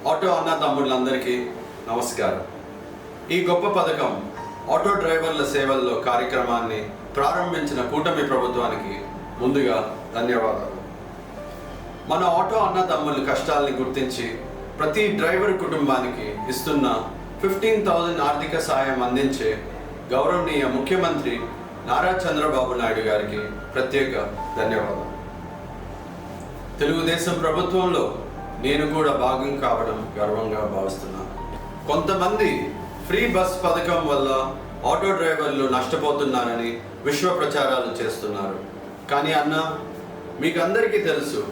Auto అన్న తమ్ముళ్ళందరికీ నమస్కారం. ఈ గొప్ప పథకం ఆటో డ్రైవర్ల సేవల్లో కార్యక్రమాన్ని ప్రారంభించిన కూటమి ప్రభుత్వానికి ముందుగా ధన్యవాదాలు. మన ఆటో అన్న తమ్ముళ్ళ కష్టాల్ని గుర్తించి ప్రతి డ్రైవర్ కుటుంబానికి ఇస్తున్న 15,000 ఆర్థిక సాయం అందించే గౌరవనీయ ముఖ్యమంత్రి నారా చంద్రబాబు నాయుడు గారికి ప్రత్యేక ధన్యవాదాలు. తెలుగుదేశం ప్రభుత్వంలో నేను కూడా భాగం కావడం గర్వంగా భావిస్తున్నాను. కొంతమంది ఫ్రీ బస్ పథకం వల్ల ఆటో డ్రైవర్లు నష్టపోతున్నారని విశ్వ ప్రచారాలు చేస్తున్నారు. కానీ అన్న, మీకు అందరికీ తెలుసు,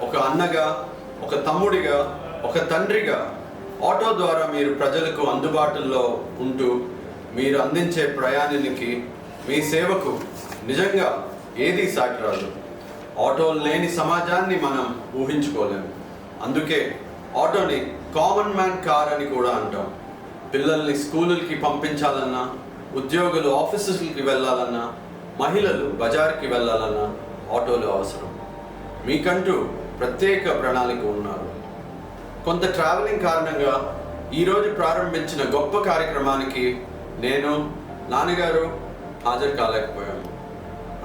ఒక అన్నగా, ఒక తమ్ముడిగా, ఒక తండ్రిగా ఆటో ద్వారా మీరు ప్రజలకు అందుబాటులో ఉంటూ మీరు అందించే ప్రయాణానికి, మీ సేవకు నిజంగా ఏదీ సాటిరాదు. ఆటోలు లేని సమాజాన్ని మనం ఊహించుకోలేము. అందుకే ఆటోని కామన్ మ్యాన్ కార్ అని కూడా అంటాం. పిల్లల్ని స్కూళ్ళకి పంపించాలన్నా, ఉద్యోగులు ఆఫీసులకి వెళ్ళాలన్నా, మహిళలు బజార్కి వెళ్ళాలన్నా ఆటోలు అవసరం. మీకంటూ ప్రత్యేక ప్రణాళిక ఉన్నారు. కొంత ట్రావెలింగ్ కారణంగా ఈరోజు ప్రారంభించిన గొప్ప కార్యక్రమానికి నేను, నాన్నగారు హాజరు కాలేకపోయాము.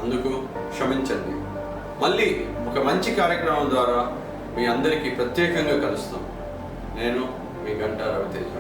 అందుకు క్షమించండి. మళ్ళీ ఒక మంచి కార్యక్రమం ద్వారా మీ అందరికీ ప్రత్యేకంగా కలుస్తాం. నేను మీ గంటా రవితేజ.